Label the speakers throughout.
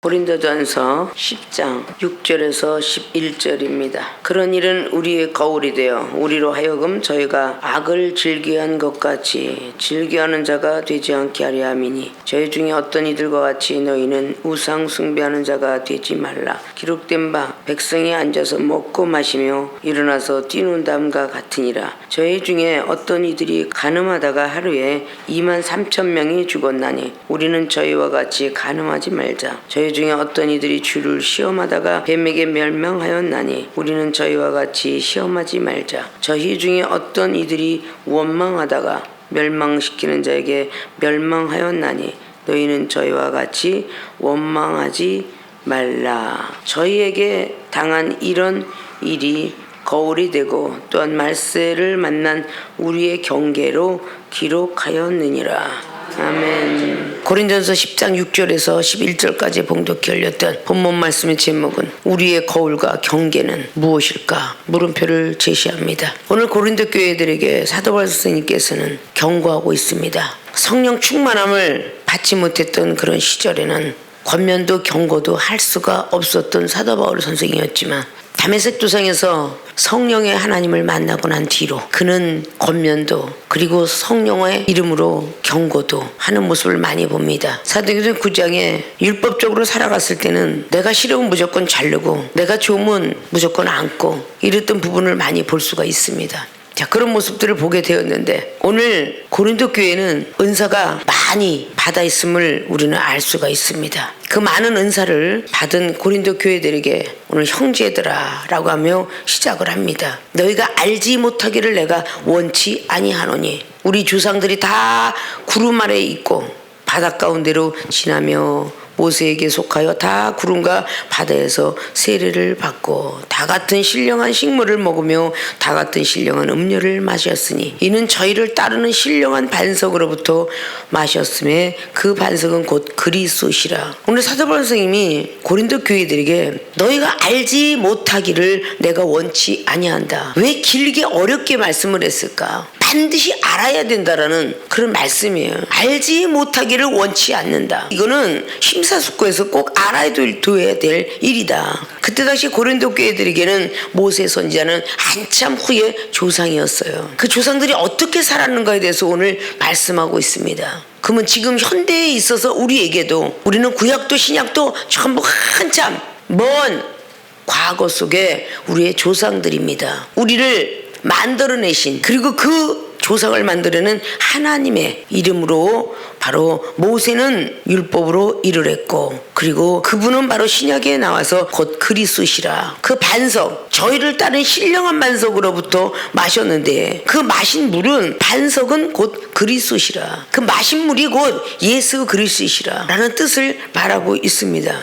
Speaker 1: 고린도전서 10장 6절에서 11절입니다. 그런 일은 우리의 거울이 되어 우리로 하여금 저희가 악을 즐겨한 것 같이 즐겨하는 자가 되지 않게 하려 함이니 저희 중에 어떤 이들과 같이 너희는 우상 숭배하는 자가 되지 말라. 기록된 바 백성이 앉아서 먹고 마시며 일어나서 뛰노담과 같으니라. 저희 중에 어떤 이들이 간음하다가 하루에 23,000명이 죽었나니 우리는 저희와 같이 간음하지 말자. 저희 중에 어떤 이들이 주를 시험하다가 뱀에게 멸망하였나니 우리는 저희와 같이 시험하지 말자. 저희 중에 어떤 이들이 원망하다가 멸망시키는 자에게 멸망하였나니 너희는 저희와 같이 원망하지 말라. 저희에게 당한 이런 일이 거울이 되고 또한 말세를 만난 우리의 경계로 기록하였느니라. 아멘. 고린도전서 10장 6절에서 11절까지 봉독히 열렸던 본문 말씀의 제목은 우리의 거울과 경계는 무엇일까? 물음표를 제시합니다. 오늘 고린도 교회들에게 사도 바울 선생님께서는 경고하고 있습니다. 성령 충만함을 받지 못했던 그런 시절에는 권면도 경고도 할 수가 없었던 사도 바울 선생이었지만 다메섹 도상에서 성령의 하나님을 만나고 난 뒤로 그는 권면도 그리고 성령의 이름으로 경고도 하는 모습을 많이 봅니다. 사도행전 9장에 율법적으로 살아갔을 때는 내가 싫으면 무조건 자르고 내가 좋으면 무조건 안고 이랬던 부분을 많이 볼 수가 있습니다. 자, 그런 모습들을 보게 되었는데 오늘 고린도 교회는 은사가 많이 받아 있음을 우리는 알 수가 있습니다. 그 많은 은사를 받은 고린도 교회들에게 오늘 형제들아 라고 하며 시작을 합니다. 너희가 알지 못하기를 내가 원치 아니하노니 우리 조상들이 다 구름 아래에 있고 바다 가운데로 지나며 모세에게 속하여 다 구름과 바다에서 세례를 받고 다 같은 신령한 식물을 먹으며 다 같은 신령한 음료를 마셨으니 이는 저희를 따르는 신령한 반석으로부터 마셨음에 그 반석은 곧 그리스도시라. 오늘 사도 바울 선생님이 고린도 교회들에게 너희가 알지 못하기를 내가 원치 아니한다. 왜 길게 어렵게 말씀을 했을까? 반드시 알아야 된다라는 그런 말씀이에요. 알지 못하기를 원치 않는다. 이거는 심사숙고해서 꼭 알아야 될 일이다. 그때 당시 고린도 교회들에게는 모세 선지자는 한참 후에 조상이었어요. 그 조상들이 어떻게 살았는가에 대해서 오늘 말씀하고 있습니다. 그러면 지금 현대에 있어서 우리에게도 우리는 구약도 신약도 전부 한참 먼 과거 속에 우리의 조상들입니다. 우리를 만들어내신 그리고 그 조상을 만들어낸 하나님의 이름으로 바로 모세는 율법으로 일을 했고 그리고 그분은 바로 신약에 나와서 곧 그리스도시라. 그 반석 저희를 따른 신령한 반석으로부터 마셨는데 그 마신 물은 반석은 곧 그리스도시라. 그 마신 물이 곧 예수 그리스도시라 라는 뜻을 말하고 있습니다.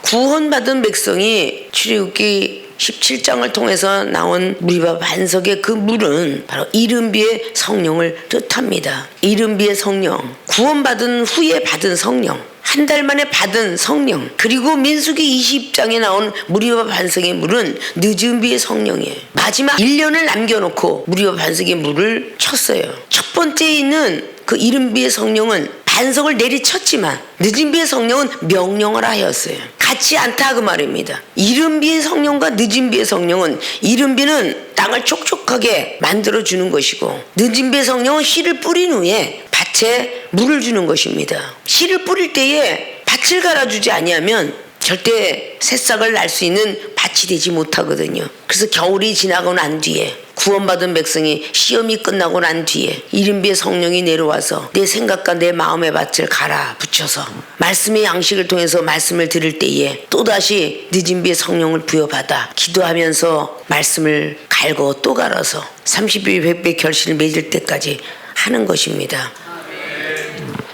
Speaker 1: 구원받은 백성이 출애굽기 17장을 통해서 나온 무리바 반석의 그 물은 바로 이른비의 성령을 뜻합니다. 이른비의 성령, 구원받은 후에 받은 성령, 한 달 만에 받은 성령, 그리고 민수기 20장에 나온 무리바 반석의 물은 늦은 비의 성령이에요. 마지막 1년을 남겨놓고 무리바 반석의 물을 쳤어요. 첫 번째에 있는 그 이른비의 성령은 반석을 내리쳤지만 늦은 비의 성령은 명령을 하였어요. 같지 않다 그 말입니다. 이른 비의 성령과 늦은 비의 성령은 이른 비는 땅을 촉촉하게 만들어주는 것이고 늦은 비의 성령은 씨를 뿌린 후에 밭에 물을 주는 것입니다. 씨를 뿌릴 때에 밭을 갈아주지 아니하면 절대 새싹을 날 수 있는 밭이 되지 못하거든요. 그래서 겨울이 지나고 난 뒤에 구원받은 백성이 시험이 끝나고 난 뒤에 이른비의 성령이 내려와서 내 생각과 내 마음의 밭을 갈아 붙여서 말씀의 양식을 통해서 말씀을 들을 때에 또다시 늦은 비의 성령을 부여받아 기도하면서 말씀을 갈고 또 갈아서 30배 100배 결실을 맺을 때까지 하는 것입니다.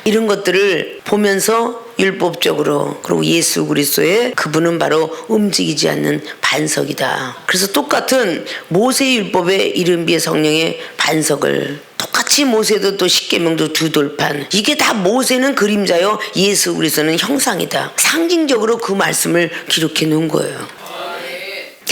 Speaker 1: 이런 것들을 보면서 율법적으로 그리고 예수 그리스도의 그분은 바로 움직이지 않는 반석이다. 그래서 똑같은 모세 율법의 이른비의 성령의 반석을 똑같이 모세도 또 십계명도 두 돌판 이게 다 모세는 그림자요 예수 그리스도는 형상이다. 상징적으로 그 말씀을 기록해 놓은 거예요.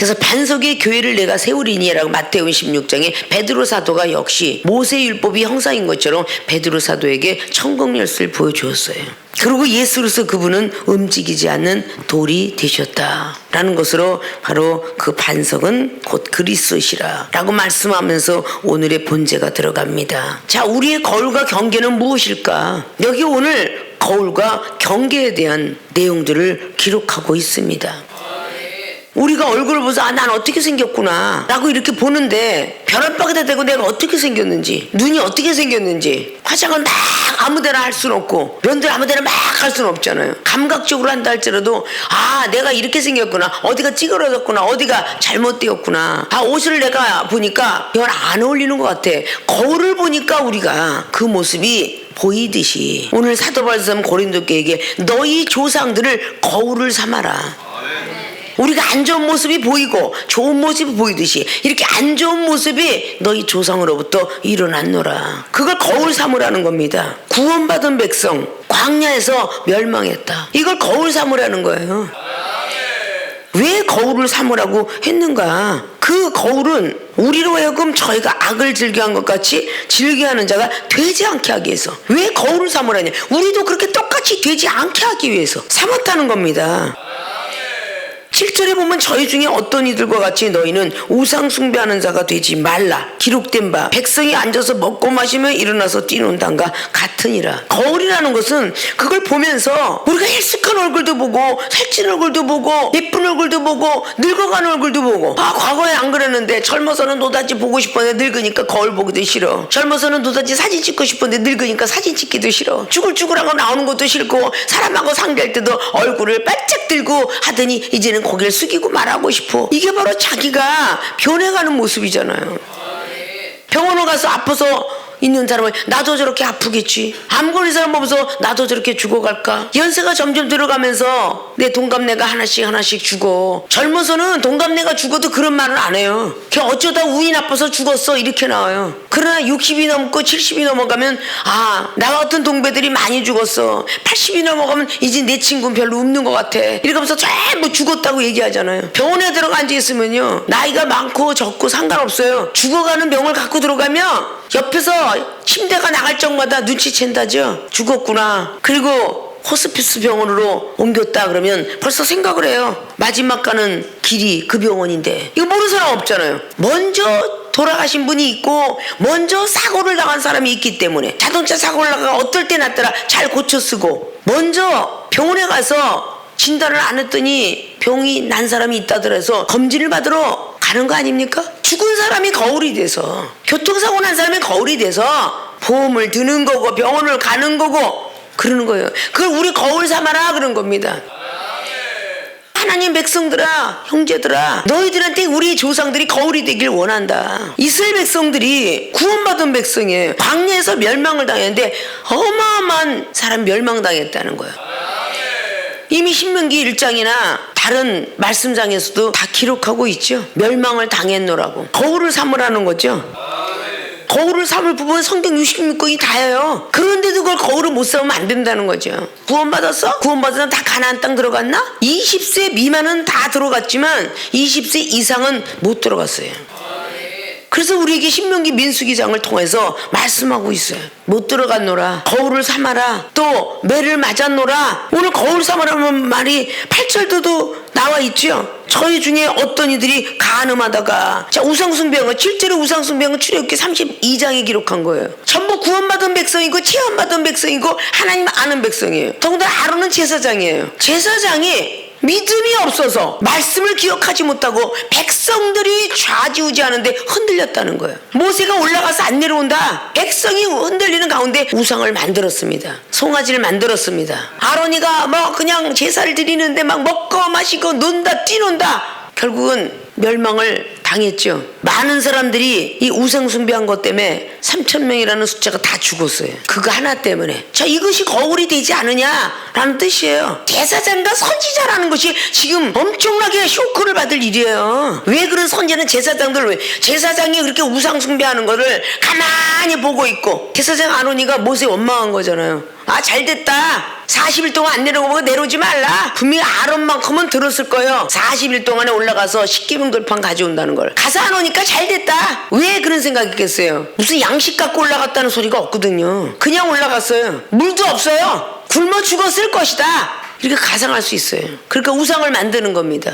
Speaker 1: 그래서 반석의 교회를 내가 세우리니라고 마태복음 16장에 베드로 사도가 역시 모세율법이 형상인 것처럼 베드로 사도에게 천국 열쇠를 보여주었어요. 그리고 예수로서 그분은 움직이지 않는 돌이 되셨다라는 것으로 바로 그 반석은 곧 그리스도시라 라고 말씀하면서 오늘의 본제가 들어갑니다. 자, 우리의 거울과 경계는 무엇일까? 여기 오늘 거울과 경계에 대한 내용들을 기록하고 있습니다. 우리가 얼굴을 보면서 난 어떻게 생겼구나 라고 이렇게 보는데 벼락박이다 대고 내가 어떻게 생겼는지, 눈이 어떻게 생겼는지, 화장을 막 아무데나 할 수는 없고 면들 아무데나 막 할 수는 없잖아요. 감각적으로 한다 할지라도 내가 이렇게 생겼구나, 어디가 찌그러졌구나, 어디가 잘못되었구나, 옷을 내가 보니까 이건 안 어울리는 것 같아. 거울을 보니까 우리가 그 모습이 보이듯이 오늘 사도 바울은 고린도교에게 너희 조상들을 거울을 삼아라. 우리가 안 좋은 모습이 보이고 좋은 모습이 보이듯이 이렇게 안 좋은 모습이 너희 조상으로부터 일어났노라. 그걸 거울 삼으라는 겁니다. 구원받은 백성 광야에서 멸망했다. 이걸 거울 삼으라는 거예요. 왜 거울을 삼으라고 했는가? 그 거울은 우리로 하여금 저희가 악을 즐겨한 것 같이 즐겨하는 자가 되지 않게 하기 위해서. 왜 거울을 삼으라냐? 우리도 그렇게 똑같이 되지 않게 하기 위해서 삼았다는 겁니다. 7절에 보면 저희 중에 어떤 이들과 같이 너희는 우상 숭배하는 자가 되지 말라. 기록된 바 백성이 앉아서 먹고 마시며 일어나서 뛰논단과 같으니라. 거울이라는 것은 그걸 보면서 우리가 헬쓱한 얼굴도 보고 살찐 얼굴도 보고 예쁜 얼굴도 보고 늙어가는 얼굴도 보고 과거에 안 그랬는데 젊어서는 노다지 보고 싶었는데 늙으니까 거울 보기도 싫어. 젊어서는 노다지 사진 찍고 싶었는데 늙으니까 사진 찍기도 싫어. 쭈글쭈글한 거 나오는 것도 싫고 사람하고 상대할 때도 얼굴을 바짝 들고 하더니 이제는 고개를 숙이고 말하고 싶어. 이게 바로 자기가 변해가는 모습이잖아요. 병원을 가서 아파서 있는 사람은 나도 저렇게 아프겠지. 암 걸린 사람 보면서 나도 저렇게 죽어갈까. 연세가 점점 들어가면서 내 동갑내가 하나씩 죽어. 젊어서는 동갑내가 죽어도 그런 말은 안 해요. 그냥 어쩌다 운이 나빠서 죽었어 이렇게 나와요. 그러나 60이 넘고 70이 넘어가면 나 같은 동배들이 많이 죽었어. 80이 넘어가면 이제 내 친구는 별로 없는 것 같아. 이러면서 전부 죽었다고 얘기하잖아요. 병원에 들어가 앉아있으면요, 나이가 많고 적고 상관없어요. 죽어가는 병을 갖고 들어가면 옆에서 침대가 나갈 적마다 눈치챈다죠. 죽었구나. 그리고 호스피스 병원으로 옮겼다 그러면 벌써 생각을 해요. 마지막 가는 길이 그 병원인데. 이거 모르는 사람 없잖아요. 먼저 돌아가신 분이 있고 먼저 사고를 당한 사람이 있기 때문에. 자동차 사고를 나가 어떨 때 났더라 잘 고쳐 쓰고 먼저 병원에 가서 진단을 안 했더니 병이 난 사람이 있다더라서 검진을 받으러 가는 거 아닙니까? 죽은 사람이 거울이 돼서, 교통사고 난 사람이 거울이 돼서 보험을 드는 거고 병원을 가는 거고 그러는 거예요. 그걸 우리 거울 삼아라 그런 겁니다. 하나님 백성들아, 형제들아, 너희들한테 우리 조상들이 거울이 되길 원한다. 이스라엘 백성들이 구원받은 백성이에요. 광야에서 멸망을 당했는데 어마어마한 사람 멸망당했다는 거예요. 이미 신명기 1장이나 다른 말씀장에서도 다 기록하고 있죠. 멸망을 당했노라고. 거울을 삼으라는 거죠. 거울을 삼을 부분은 성경 66권이 다예요. 그런데도 그걸 거울을 못 삼으면 안 된다는 거죠. 구원받았어? 구원받은 다 가나안 땅 들어갔나? 20세 미만은 다 들어갔지만 20세 이상은 못 들어갔어요. 그래서 우리에게 신명기 민수기장을 통해서 말씀하고 있어요. 못 들어갔노라. 거울을 삼아라. 또 매를 맞았노라. 오늘 거울 삼으라는 말이 8절도 나와 있죠. 저희 중에 어떤 이들이 간음하다가, 자, 우상숭배한 거, 실제로 우상숭배한 거 출애굽기 32장에 기록한 거예요. 전부 구원받은 백성이고 체험받은 백성이고 하나님 아는 백성이에요. 더군다나 아론은 제사장이에요. 제사장이 믿음이 없어서 말씀을 기억하지 못하고 백성들이 좌지우지하는데 흔들렸다는 거예요. 모세가 올라가서 안 내려온다. 백성이 흔들리는 가운데 우상을 만들었습니다. 송아지를 만들었습니다. 아론이가 그냥 제사를 드리는데 막 먹고 마시고 논다 뛰논다. 결국은 멸망을 당했죠. 많은 사람들이 이 우상 숭배한 것 때문에 3,000명이라는 숫자가 다 죽었어요. 그거 하나 때문에. 자, 이것이 거울이 되지 않느냐라는 뜻이에요. 제사장과 선지자라는 것이 지금 엄청나게 쇼크를 받을 일이에요. 왜 그런 선지자는 제사장들, 왜 제사장이 그렇게 우상 숭배하는 거를 가만히 보고 있고, 제사장 아론이가 모세 원망한 거잖아요. 아 잘됐다. 40일 동안 안 내려오고 내려오지 말라. 분명히 아론만큼은 들었을 거예요. 40일 동안에 올라가서 십계명돌판 가져온다는 걸. 가서 안 오니까 잘됐다. 왜 그런 생각했겠어요? 무슨 양식 갖고 올라갔다는 소리가 없거든요. 그냥 올라갔어요. 물도 없어요. 굶어 죽었을 것이다. 이렇게 가상할 수 있어요. 그러니까 우상을 만드는 겁니다.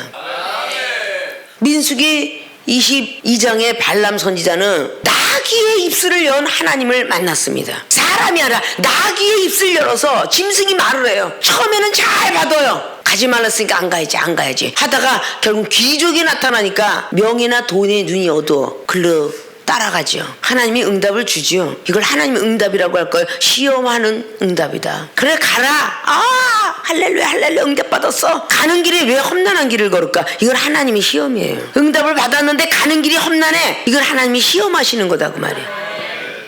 Speaker 1: 민수기 22장의 발람 선지자는 나귀의 입술을 연 하나님을 만났습니다. 사람이 아니라 나귀의 입술 열어서 짐승이 말을 해요. 처음에는 잘 받아요. 가지 말랐으니까 안 가야지 하다가 결국 귀족이 나타나니까 명예나 돈에 눈이 어두워 글로 따라가죠. 하나님이 응답을 주지요. 이걸 하나님의 응답이라고 할까요? 시험하는 응답이다. 그래 가라. 아 할렐루야 응답 받았어. 가는 길에 왜 험난한 길을 걸을까? 이건 하나님의 시험이에요. 응답을 받았는데 가는 길이 험난해. 이건 하나님이 시험하시는 거다 그 말이에요.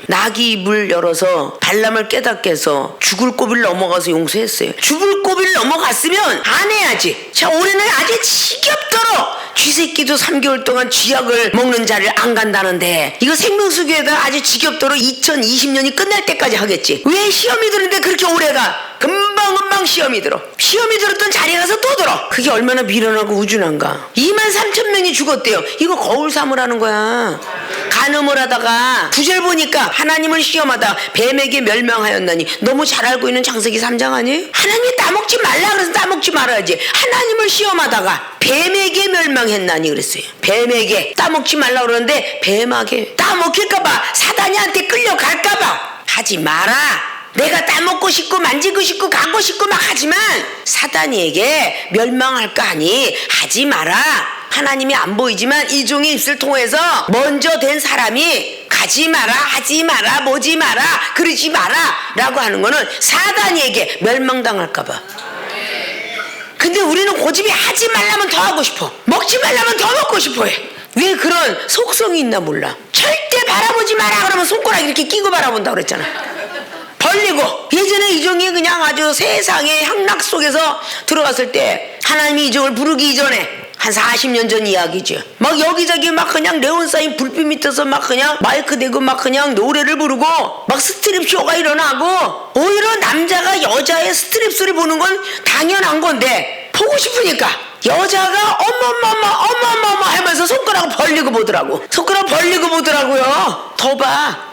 Speaker 1: 나귀 입을 열어서 발람을 깨닫게 해서 죽을 고비를 넘어가서 용서했어요. 죽을 고비를 넘어갔으면 안 해야지. 자, 올해는 아주 지겹도록 쥐새끼도 3개월 동안 쥐약을 먹는 자를 안 간다는데 이거 생명수교에다 아주 지겹도록 2020년이 끝날 때까지 하겠지. 왜 시험이 드는데 그렇게 오래 가? 금방 시험이 들어. 시험이 들었던 자리에 가서 또 들어. 그게 얼마나 미련하고 우준한가. 23,000명이 죽었대요. 이거 거울 삼으라는 거야. 간음을 하다가 구절 보니까 하나님을 시험하다 뱀에게 멸망하였나니. 너무 잘 알고 있는 창세기 3장 아니에요? 하나님이 따먹지 말라 그래서 따먹지 말아야지. 하나님을 시험하다가 뱀에게 멸망했나니 그랬어요. 뱀에게 따먹지 말라 그러는데 뱀에게 따먹힐까봐 사단이한테 끌려갈까봐 하지 마라. 내가 따먹고 싶고 만지고 싶고 가고 싶고 막 하지만 사단이에게 멸망할까 하니 하지 마라. 하나님이 안 보이지만 이종의 입술 통해서 먼저 된 사람이 가지 마라 하지 마라 보지 마라 그러지 마라 라고 하는 거는 사단이에게 멸망당할까 봐. 근데 우리는 고집이 하지 말라면 더 하고 싶어. 먹지 말라면 더 먹고 싶어 해. 왜 그런 속성이 있나 몰라. 절대 바라보지 마라 그러면 손가락 이렇게 끼고 바라본다고 그랬잖아. 벌리고. 예전에 이종이 그냥 아주 세상의 향락 속에서 들어갔을 때 하나님이 이종을 부르기 이전에 한 40년 전 이야기죠. 막 여기저기 막 그냥 네온사인 불빛 밑에서 막 그냥 마이크 대고 막 그냥 노래를 부르고 막 스트립 쇼가 일어나고 오히려 남자가 여자의 스트립 쇼를 보는 건 당연한 건데 보고 싶으니까 여자가 어머머머 하면서 손가락을 벌리고 보더라고. 손가락 벌리고 보더라고요. 더 봐.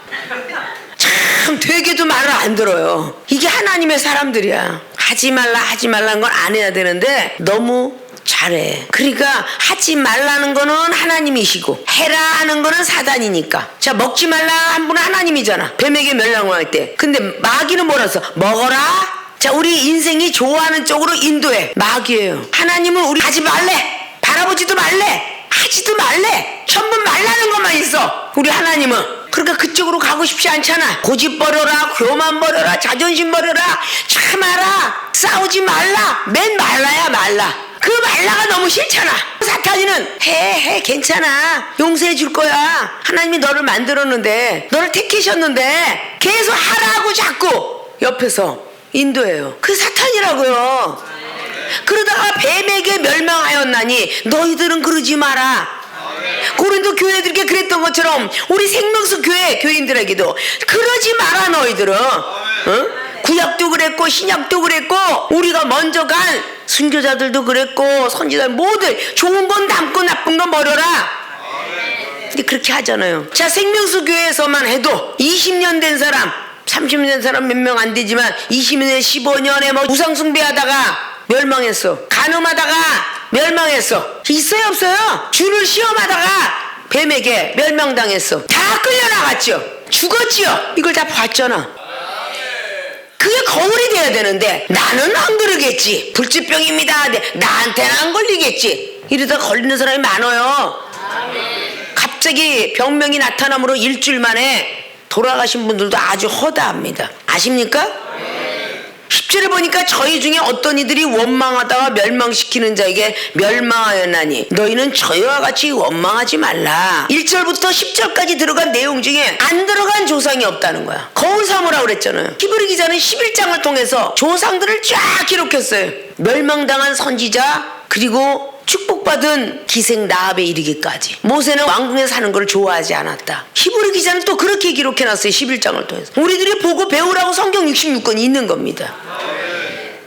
Speaker 1: 참 되게도 말을 안 들어요. 이게 하나님의 사람들이야. 하지 말라는 건 안 해야 되는데 너무 잘해. 그러니까 하지 말라는 거는 하나님이시고 해라 하는 거는 사단이니까. 자, 먹지 말라 한 분은 하나님이잖아. 뱀에게 멸망을 할 때. 근데 마귀는 뭐라 써? 먹어라. 자, 우리 인생이 좋아하는 쪽으로 인도해. 마귀예요. 하나님은 우리 하지 말래. 바라보지도 말래. 하지도 말래. 전부 말라는 것만 있어. 우리 하나님은. 그러니까 그쪽으로 가고 싶지 않잖아. 고집 버려라, 교만 버려라, 자존심 버려라, 참아라, 싸우지 말라. 맨 말라야 말라. 그 말라가 너무 싫잖아. 사탄이는 해 괜찮아 용서해 줄 거야. 하나님이 너를 만들었는데 너를 택하셨는데 계속 하라고 자꾸 옆에서 인도해요. 그 사탄이라고요. 그러다가 뱀에게 멸망하였나니 너희들은 그러지 마라. 고린도 교회들에게 그랬던 것처럼 우리 생명수 교회 교인들에게도 그러지 마라 너희들은. 구약도 그랬고 신약도 그랬고 우리가 먼저 간 순교자들도 그랬고 선지자들 모두 좋은 건 담고 나쁜 건 버려라. 근데 그렇게 하잖아요. 자, 생명수 교회에서만 해도 20년 된 사람 30년 된 사람 몇 명 안 되지만 20년에 15년에 뭐 우상 숭배하다가 멸망했어. 간음하다가 멸망했어. 있어요 없어요? 주를 시험하다가 뱀에게 멸망당했어. 다 끌려나갔죠. 죽었지요. 이걸 다 봤잖아. 그게 거울이 돼야 되는데 나는 안 그러겠지. 불치병입니다. 나한테는 안 걸리겠지. 이러다 걸리는 사람이 많아요. 갑자기 병명이 나타남으로 일주일 만에 돌아가신 분들도 아주 허다합니다. 아십니까? 10절에 보니까 저희 중에 어떤 이들이 원망하다가 멸망시키는 자에게 멸망하였나니 너희는 저희와 같이 원망하지 말라. 1절부터 10절까지 들어간 내용 중에 안 들어간 조상이 없다는 거야. 거울 삼으라고 그랬잖아요. 히브리 기자는 11장을 통해서 조상들을 쫙 기록했어요. 멸망당한 선지자 그리고 축복받은 기생 라합에 이르기까지. 모세는 왕궁에 사는 걸 좋아하지 않았다. 히브리 기자는 또 그렇게 기록해놨어요. 11장을 통해서. 우리들이 보고 배우라고 성경 66권이 있는 겁니다.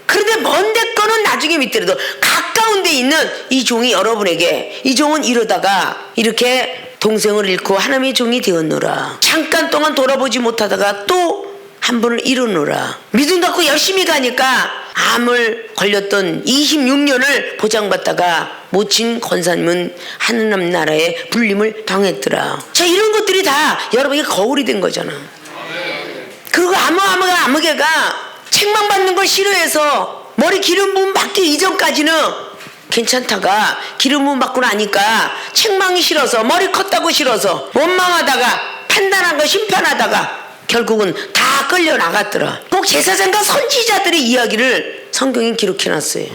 Speaker 1: 그런데 먼데 거는 나중에 믿더라도 가까운 데 있는 이 종이 여러분에게, 이 종은 이러다가 이렇게 동생을 잃고 하나님의 종이 되었노라. 잠깐 동안 돌아보지 못하다가 또 한 번을 잃었노라. 믿음 갖고 열심히 가니까 암을 걸렸던 26년을 보장받다가 모친 권사님은 하느님 나라에 불림을 당했더라. 자, 이런 것들이 다 여러분에게 거울이 된 거잖아. 그리고 아무개가 책망받는 걸 싫어해서 머리 기름 부음 받기 이전까지는 괜찮다가 기름 부음 받고 나니까 책망이 싫어서, 머리 컸다고 싫어서, 원망하다가, 판단한 거 심판하다가 결국은 다 끌려 나갔더라. 꼭 제사장과 선지자들의 이야기를 성경에 기록해놨어요.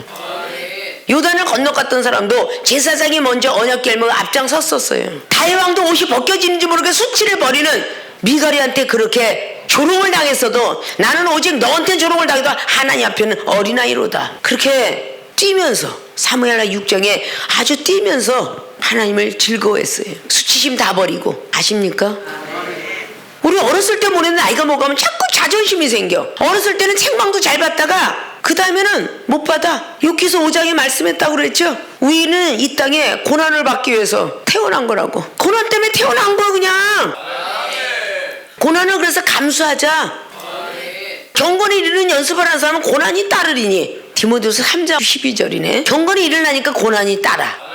Speaker 1: 요단을 건너갔던 사람도 제사장이 먼저 언약 결명을 앞장섰었어요. 다윗 왕도 옷이 벗겨지는지 모르게 수치를 벌이는 미가리한테 그렇게 조롱을 당했어도 나는 오직 너한테 조롱을 당해도 하나님 앞에는 어린아이로다. 그렇게 뛰면서 사무엘하 6장에 아주 뛰면서 하나님을 즐거워했어요. 수치심 다 버리고. 아십니까? 우리 어렸을 때 보내는 나이가 먹으면 자꾸 자존심이 생겨. 어렸을 때는 책망도 잘 받다가 그 다음에는 못 받아. 욥기서 5장에 말씀했다고 그랬죠. 우리는 이 땅에 고난을 받기 위해서 태어난 거라고. 고난 때문에 태어난 거야 그냥. 고난을 그래서 감수하자. 경건이 이르는 연습을 하는 사람은 고난이 따르리니. 디모데후서 3장 12절이네. 경건이 일어나니까 고난이 따라.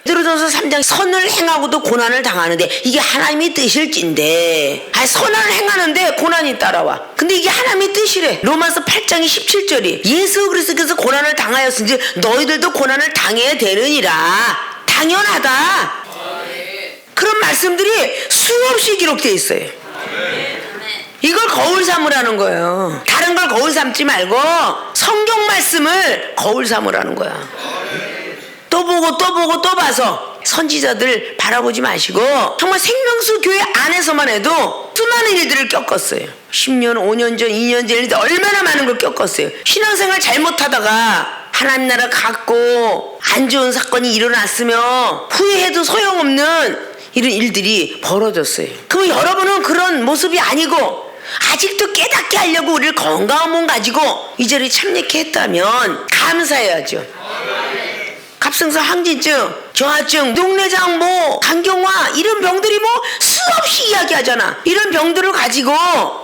Speaker 1: 베드로전서 3장 선을 행하고도 고난을 당하는데 이게 하나님의 뜻일진데, 선을 행하는데 고난이 따라와. 근데 이게 하나님의 뜻이래. 로마서 8장이 17절이 예수 그리스도께서 고난을 당하였은지 너희들도 고난을 당해야 되느니라. 당연하다. 그런 말씀들이 수없이 기록되어 있어요. 이걸 거울 삼으라는 거예요. 다른 걸 거울 삼지 말고 성경 말씀을 거울 삼으라는 거야. 또 보고 또 보고 또 봐서 선지자들 바라보지 마시고 정말 생명수 교회 안에서만 해도 수많은 일들을 겪었어요. 10년, 5년 전, 2년 전 얼마나 많은 걸 겪었어요. 신앙생활 잘못하다가 하나님 나라 갖고 안 좋은 사건이 일어났으며 후회해도 소용없는 이런 일들이 벌어졌어요. 그럼 여러분은 그런 모습이 아니고 아직도 깨닫게 하려고 우리를 건강한 몸 가지고 이 자리에 참여케 했다면 감사해야죠. 갑상선 항진증, 저하증, 녹내장모, 간경화 이런 병들이 뭐 수없이 이야기하잖아. 이런 병들을 가지고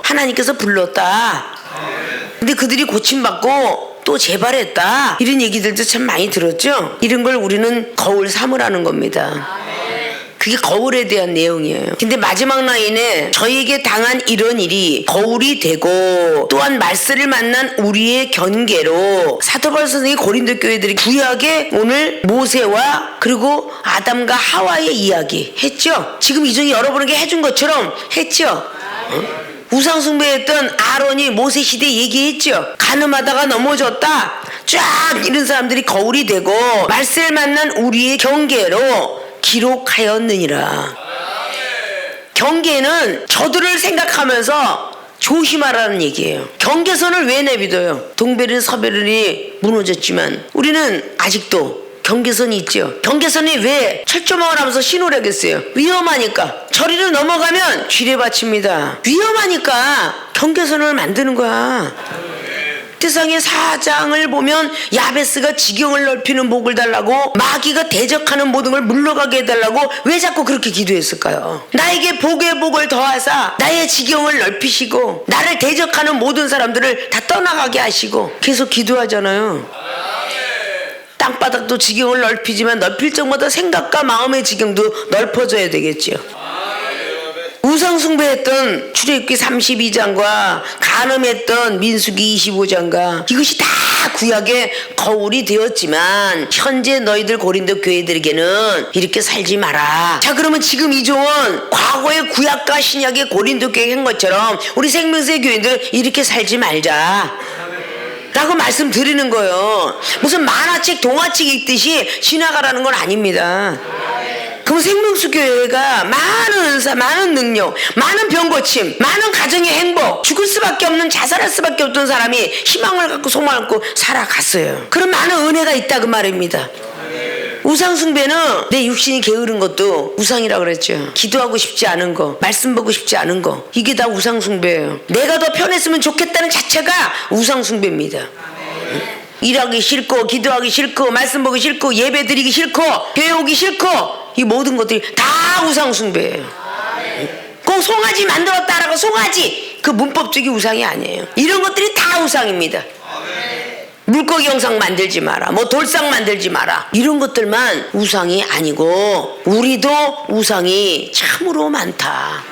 Speaker 1: 하나님께서 불렀다. 근데 그들이 고침받고 또 재발했다. 이런 얘기들도 참 많이 들었죠. 이런 걸 우리는 거울 삼으라는 겁니다. 그게 거울에 대한 내용이에요. 근데 마지막 라인에 저희에게 당한 이런 일이 거울이 되고 또한 말세를 만난 우리의 견계로, 사도 바울 선생이 고린도 교회들이 구약에 오늘 모세와 그리고 아담과 하와의 이야기 했죠. 지금 이종이 여러분에게 해준 것처럼 했죠. 우상숭배했던 아론이 모세 시대 얘기했죠. 가늠하다가 넘어졌다. 쫙 이런 사람들이 거울이 되고 말세를 만난 우리의 경계로 기록하였느니라. 경계는 저들을 생각하면서 조심하라는 얘기예요. 경계선을 왜 내비둬요? 동베르 서베르이 무너졌지만 우리는 아직도 경계선이 있죠. 경계선이 왜 철조망을 하면서 신호를 하겠어요? 위험하니까. 저리로 넘어가면 쥐레 받칩니다. 위험하니까 경계선을 만드는 거야. 세상의 사장을 보면 야베스가 지경을 넓히는 복을 달라고, 마귀가 대적하는 모든 걸 물러가게 해달라고 왜 자꾸 그렇게 기도했을까요? 나에게 복의 복을 더하사 나의 지경을 넓히시고 나를 대적하는 모든 사람들을 다 떠나가게 하시고 계속 기도하잖아요. 땅바닥도 지경을 넓히지만 넓힐 적마다 생각과 마음의 지경도 넓어져야 되겠지요. 우상숭배했던 출애굽기 32장과 간음했던 민수기 25장과 이것이 다 구약의 거울이 되었지만 현재 너희들 고린도 교회들에게는 이렇게 살지 마라. 자, 그러면 지금 이 종은 과거의 구약과 신약의 고린도 교회 한 것처럼 우리 생명수의 교회들 이렇게 살지 말자 라고 말씀드리는 거예요. 무슨 만화책 동화책 읽듯이 지나가라는 건 아닙니다. 그럼 생명수 교회가 많은 은사, 많은 능력, 많은 병고침, 많은 가정의 행복, 죽을 수밖에 없는, 자살할 수밖에 없던 사람이 희망을 갖고 소망을 갖고 살아갔어요. 그런 많은 은혜가 있다 그 말입니다. 우상숭배는 내 육신이 게으른 것도 우상이라고 그랬죠. 기도하고 싶지 않은 거, 말씀 보고 싶지 않은 거, 이게 다 우상숭배예요. 내가 더 편했으면 좋겠다는 자체가 우상숭배입니다. 일하기 싫고 기도하기 싫고 말씀 보기 싫고 예배 드리기 싫고 교회 오기 싫고 이 모든 것들이 다 우상숭배예요. 꼭 송아지 만들었다라고 송아지 그 문법적인 우상이 아니에요. 이런 것들이 다 우상입니다. 물고기 형상 만들지 마라, 뭐 돌상 만들지 마라, 이런 것들만 우상이 아니고 우리도 우상이 참으로 많다.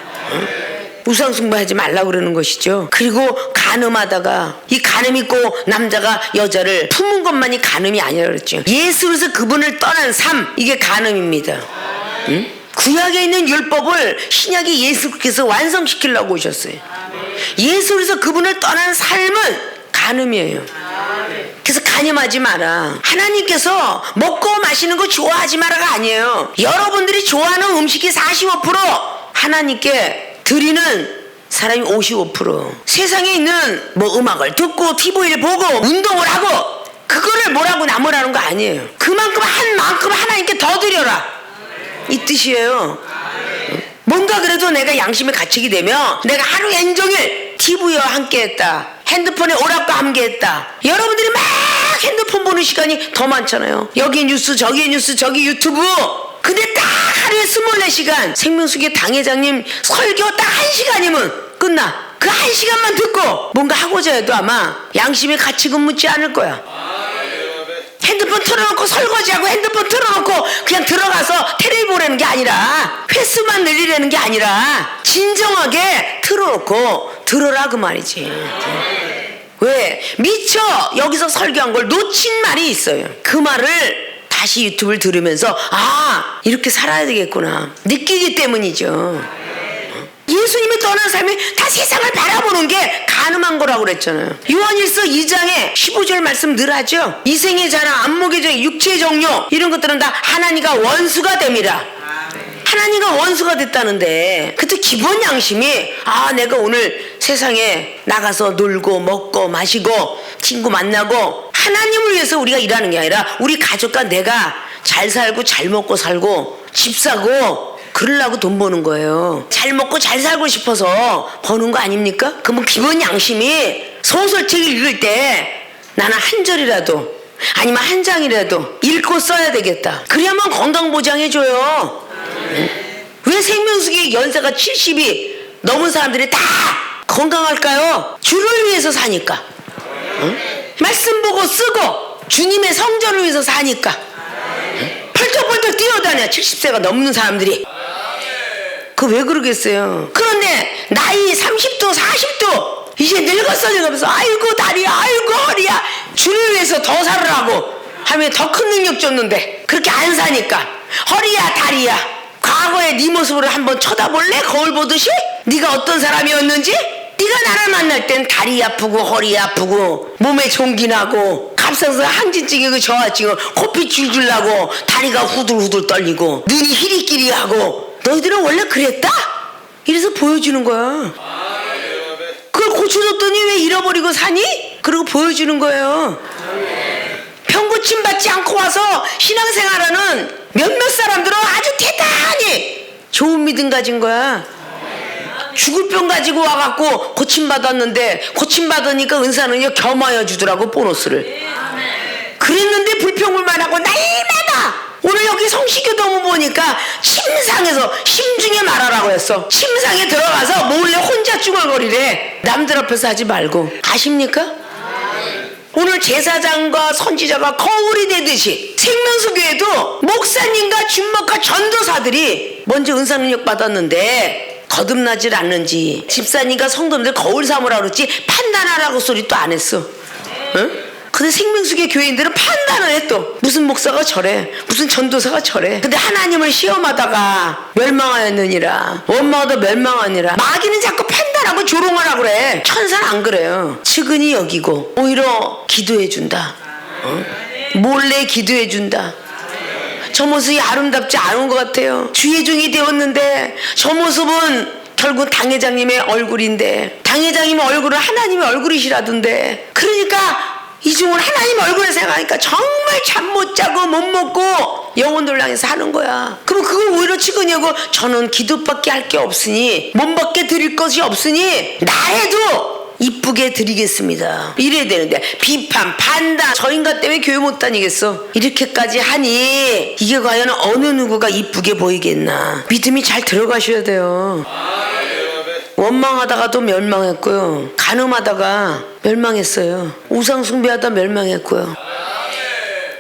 Speaker 1: 우상 숭배하지 말라고 그러는 것이죠. 그리고 간음하다가 이 간음 있고 남자가 여자를 품은 것만이 간음이 아니라 그랬죠. 예수로서 그분을 떠난 삶, 이게 간음입니다. 구약에 있는 율법을 신약의 예수께서 완성시키려고 오셨어요. 예수로서 그분을 떠난 삶은 간음이에요. 그래서 간염하지 마라. 하나님께서 먹고 마시는 거 좋아하지 마라가 아니에요. 여러분들이 좋아하는 음식이 45%, 하나님께 드리는 사람이 55%. 세상에 있는 뭐 음악을 듣고 TV를 보고 운동을 하고 그거를 뭐라고 남으라는 거 아니에요. 그만큼 한 만큼 하나님께 더 드려라, 이 뜻이에요. 뭔가 그래도 내가 양심에 갇히게 되면 내가 하루 온종일 TV와 함께 했다, 핸드폰에 오락과 함께 했다. 여러분들이 막 핸드폰 보는 시간이 더 많잖아요. 여기 뉴스 저기 뉴스 저기 유튜브. 근데 딱 하루에 24시간 생명수계 당회장님 설교 딱 1시간이면 끝나. 그 1시간만 듣고 뭔가 하고자 해도 아마 양심에 갇히고 묻지 않을 거야. 핸드폰 틀어놓고 설거지하고 핸드폰 틀어놓고 그냥 들어가서 텔레비 보라는 게 아니라, 횟수만 늘리려는 게 아니라 진정하게 틀어놓고 들어라 그 말이지. 왜? 미처 여기서 설교한 걸 놓친 말이 있어요. 그 말을 다시 유튜브를 들으면서 아, 이렇게 살아야 되겠구나 느끼기 때문이죠. 예수님이 떠난 삶이 다 세상을 바라보는 게 간음한 거라고 그랬잖아요. 요한일서 2장에 15절 말씀 늘 하죠. 이생의 자랑, 안목의 정, 육체의 정욕, 이런 것들은 다 하나님과 원수가 됨이라. 하나님과 원수가 됐다는데, 그때 기본 양심이 아, 내가 오늘 세상에 나가서 놀고 먹고 마시고 친구 만나고 하나님을 위해서 우리가 일하는 게 아니라 우리 가족과 내가 잘 살고 잘 먹고 살고 집 사고 그러려고 돈 버는 거예요. 잘 먹고 잘 살고 싶어서 버는 거 아닙니까? 그러면 기본 양심이 소설책 읽을 때 나는 한 절이라도 아니면 한 장이라도 읽고 써야 되겠다. 그래야만 건강 보장해줘요. 왜 생명수기 연세가 70이 넘은 사람들이 다 건강할까요? 주를 위해서 사니까. 말씀 보고 쓰고 주님의 성전을 위해서 사니까. 펄쩍펄쩍 뛰어다녀 70세가 넘는 사람들이. 그거 왜 그러겠어요? 그런데 나이 30도 40도 이제 늙었어 늙으면서 아이고 다리야 아이고 허리야, 주를 위해서 더 살으라고 하면 더 큰 능력 줬는데 그렇게 안 사니까 허리야 다리야. 과거의 네 모습을 한번 쳐다볼래? 거울 보듯이? 네가 어떤 사람이었는지? 네가 나를 만날 땐 다리 아프고 허리 아프고 몸에 종기 나고 갑상선 항진증이고 저하증이고 코피 줄줄 나고 다리가 후들후들 떨리고 눈이 히리끼리하고, 너희들은 원래 그랬다? 이래서 보여주는 거야. 그걸 고쳐줬더니 왜 잃어버리고 사니? 그러고 보여주는 거예요. 병고침 받지 않고 와서 신앙생활하는 몇몇 사람들은 아주 대단히 좋은 믿음 가진 거야. 죽을 병 가지고 와갖고 고침받았는데 고침받으니까 은사는요 겸하여 주더라고, 보너스를. 그랬는데 불평불만하고 날마다 오늘 여기 성시교도문 보니까 침상에서 심중에 말하라고 했어. 침상에 들어가서 몰래 혼자 중얼거리래. 남들 앞에서 하지 말고. 아십니까? 오늘 제사장과 선지자가 거울이 되듯이 생명수교회도 목사님과 준목과 전도사들이 먼저 은사능력 받았는데 거듭나질 않는지 집사님과 성도님들 거울 삼으라고 그랬지 판단하라고 소리 또 안 했어. 응? 근데 생명수교 교인들은 판단을 해. 또 무슨 목사가 저래, 무슨 전도사가 저래. 근데 하나님을 시험하다가 멸망하였느니라, 원망하다 멸망하니라. 마귀는 자꾸 판단하고 조롱하라고 그래. 천사는 안 그래요. 측은히 여기고 오히려 기도해준다. 몰래 기도해준다. 저 모습이 아름답지 않은 것 같아요. 주의 종이 되었는데 저 모습은 결국 당회장님의 얼굴인데, 당회장님의 얼굴은 하나님의 얼굴이시라던데. 그러니까 이 종은 하나님 얼굴을 생각하니까 정말 잠 못 자고 못 먹고 영혼들 향해서 하는 거야. 그럼 그걸 오히려 치거냐고. 저는 기도밖에 할 게 없으니 몸밖에 드릴 것이 없으니 나 해도 이쁘게 드리겠습니다. 이래야 되는데 비판, 판단, 저 인간 때문에 교회 못 다니겠어. 이렇게까지 하니 이게 과연 어느 누구가 이쁘게 보이겠나. 믿음이 잘 들어가셔야 돼요. 원망하다가도 멸망했고요. 간음하다가 멸망했어요. 우상 숭배하다 멸망했고요.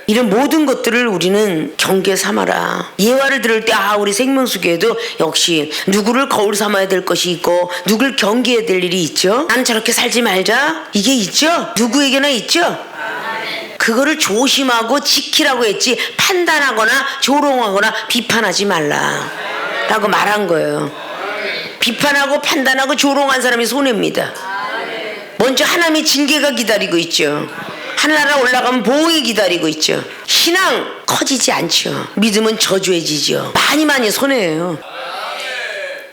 Speaker 1: 이런 모든 것들을 우리는 경계 삼아라. 예화를 들을 때 우리 생명수교에도 역시 누구를 거울 삼아야 될 것이 있고 누굴 경계해야 될 일이 있죠. 나는 저렇게 살지 말자. 이게 있죠. 누구에게나 있죠. 그거를 조심하고 지키라고 했지 판단하거나 조롱하거나 비판하지 말라 라고 말한 거예요. 비판하고 판단하고 조롱한 사람이 손해입니다. 먼저 하나님의 징계가 기다리고 있죠. 하늘나라 올라가면 보응이 기다리고 있죠. 신앙 커지지 않죠. 믿음은 저조해지죠. 많이 손해예요.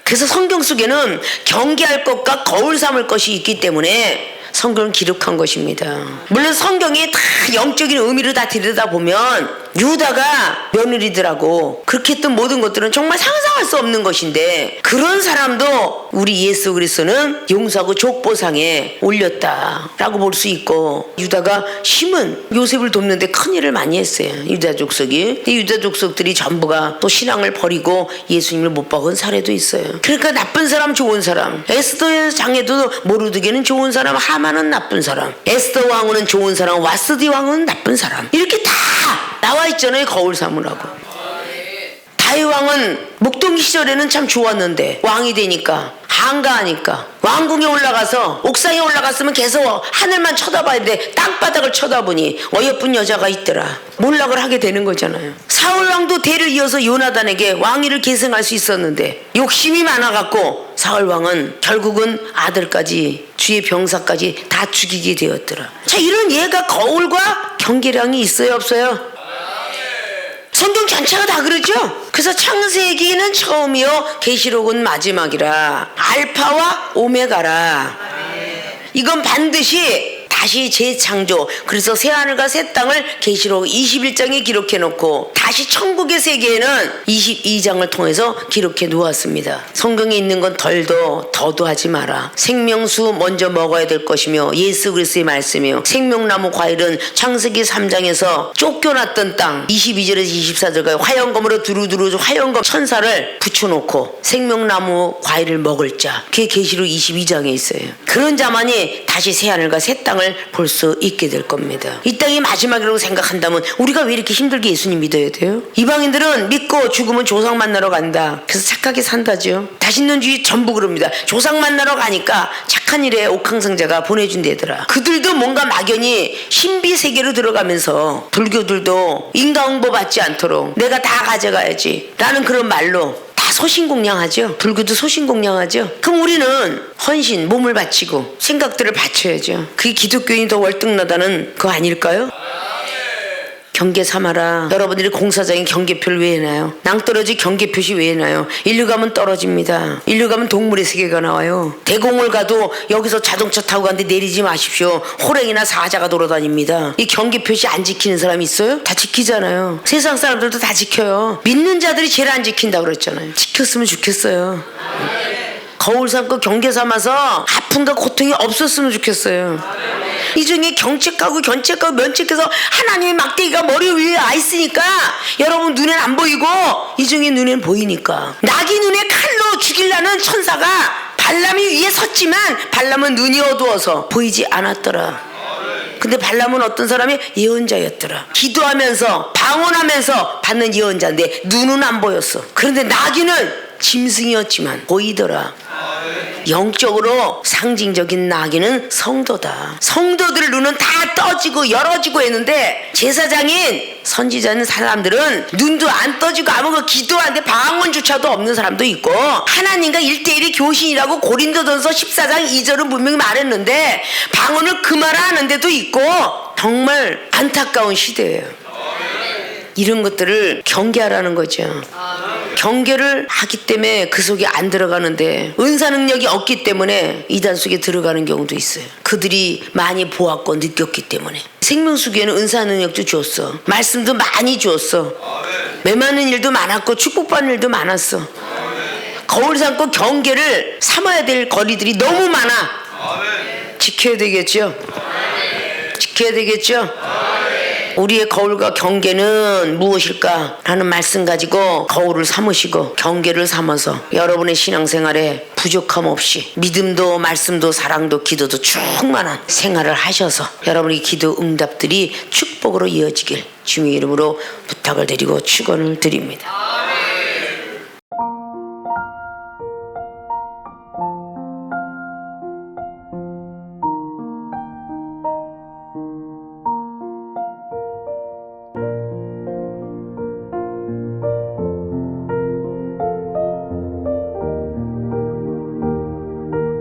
Speaker 1: 그래서 성경 속에는 경계할 것과 거울 삼을 것이 있기 때문에 성경을 기록한 것입니다. 물론 성경이 다 영적인 의미를 다 들여다보면 유다가 며느리들하고 그렇게 했던 모든 것들은 정말 상상할 수 없는 것인데 그런 사람도 우리 예수 그리스도는 용서하고 족보상에 올렸다라고 볼 수 있고 유다가 심은 요셉을 돕는데 큰일을 많이 했어요. 유다 족속이. 유다 족속들이 전부가 또 신앙을 버리고 예수님을 못 박은 사례도 있어요. 그러니까 나쁜 사람 좋은 사람, 에스더의 장에도 모르드게는 좋은 사람, 하만은 나쁜 사람, 에스더 왕후는 좋은 사람, 와스디 왕후는 나쁜 사람, 이렇게 다 나와 있잖아요. 거울 삼으라고. 다윗 왕은 목동기 시절에는 참 좋았는데 왕이 되니까 한가하니까 왕궁에 올라가서 옥상에 올라갔으면 계속 하늘만 쳐다봐야 돼. 땅바닥을 쳐다보니 어여쁜 여자가 있더라. 몰락을 하게 되는 거잖아요. 사울 왕도 대를 이어서 요나단에게 왕위를 계승할 수 있었는데 욕심이 많아갖고 사울 왕은 결국은 아들까지 주의 병사까지 다 죽이게 되었더라. 자, 이런 예가 거울과 경계량이 있어요 없어요? 성경 전체가 다 그러죠. 그래서 창세기는 처음이요 계시록은 마지막이라. 알파와 오메가라. 이건 반드시 다시 재창조. 그래서 새하늘과 새 땅을 계시록 21장에 기록해 놓고 다시 천국의 세계에는 22장을 통해서 기록해 놓았습니다. 성경에 있는 건 덜도 더도 하지 마라. 생명수 먼저 먹어야 될 것이며 예수 그리스도의 말씀이요 생명나무 과일은 창세기 3장에서 쫓겨났던 땅 22절에서 24절까지 화영검으로 두루두루 화영검 천사를 붙여놓고 생명나무 과일을 먹을 자, 그게 계시록 22장에 있어요. 그런 자만이 다시 새하늘과 새 땅을 볼 수 있게 될 겁니다. 이 땅이 마지막이라고 생각한다면 우리가 왜 이렇게 힘들게 예수님 믿어야 돼요? 이방인들은 믿고 죽으면 조상 만나러 간다. 그래서 착하게 산다죠. 다신론주의 전부 그럽니다. 조상 만나러 가니까 착한 일에 옥황상제가 보내준대더라. 그들도 뭔가 막연히 신비 세계로 들어가면서 불교들도 인과응보 받지 않도록 내가 다 가져가야지 라는 그런 말로 소신공양하죠. 불교도 소신공양하죠. 그럼 우리는 헌신, 몸을 바치고 생각들을 바쳐야죠. 그게 기독교인이 더 월등하다는 거 아닐까요? 경계 삼아라. 여러분들이 공사장에 경계표를 왜 해놔요? 낭떠러지 경계표시 왜 해놔요? 일류 가면 떨어집니다. 일류 가면 동물의 세계가 나와요. 대공을 가도 여기서 자동차 타고 가는데 내리지 마십시오. 호랭이나 사자가 돌아다닙니다. 이 경계표시 안 지키는 사람이 있어요? 다 지키잖아요. 세상 사람들도 다 지켜요. 믿는 자들이 제일 안 지킨다고 그랬잖아요. 지켰으면 좋겠어요. 거울 삼고 경계 삼아서 아픔과 고통이 없었으면 좋겠어요. 이 중에 경책하고 견책하고 면책해서 하나님의 막대기가 머리 위에 와 있으니까 여러분 눈엔 안 보이고 이 중에 눈엔 보이니까. 낙이 눈에 칼로 죽이려는 천사가 발람이 위에 섰지만 발람은 눈이 어두워서 보이지 않았더라. 근데 발람은 어떤 사람이? 예언자였더라. 기도하면서 방언하면서 받는 예언자인데 눈은 안 보였어. 그런데 나귀는 짐승이었지만 보이더라. 영적으로 상징적인 나귀는 성도다. 성도들 눈은 다 떠지고 열어지고 했는데 제사장인 선지자는 사람들은 눈도 안 떠지고 아무것도 기도하는데 방언조차도 없는 사람도 있고 하나님과 1대1의 교신이라고 고린도전서 14장 2절은 분명히 말했는데 방언을 그마라 하는 데도 있고 정말 안타까운 시대예요. 이런 것들을 경계하라는 거죠. 경계를 하기 때문에 그 속에 안 들어가는데 은사 능력이 없기 때문에 이단 속에 들어가는 경우도 있어요. 그들이 많이 보았고 느꼈기 때문에. 생명수교에는 은사 능력도 줬어. 말씀도 많이 줬어. 메마는 일도 많았고 축복받는 일도 많았어. 거울 삼고 경계를 삼아야 될 거리들이 너무 많아. 지켜야 되겠죠? 지켜야 되겠죠? 우리의 거울과 경계는 무엇일까? 라는 말씀 가지고 거울을 삼으시고 경계를 삼아서 여러분의 신앙생활에 부족함 없이 믿음도 말씀도 사랑도 기도도 충만한 생활을 하셔서 여러분의 기도 응답들이 축복으로 이어지길 주님의 이름으로 부탁을 드리고 축원을 드립니다.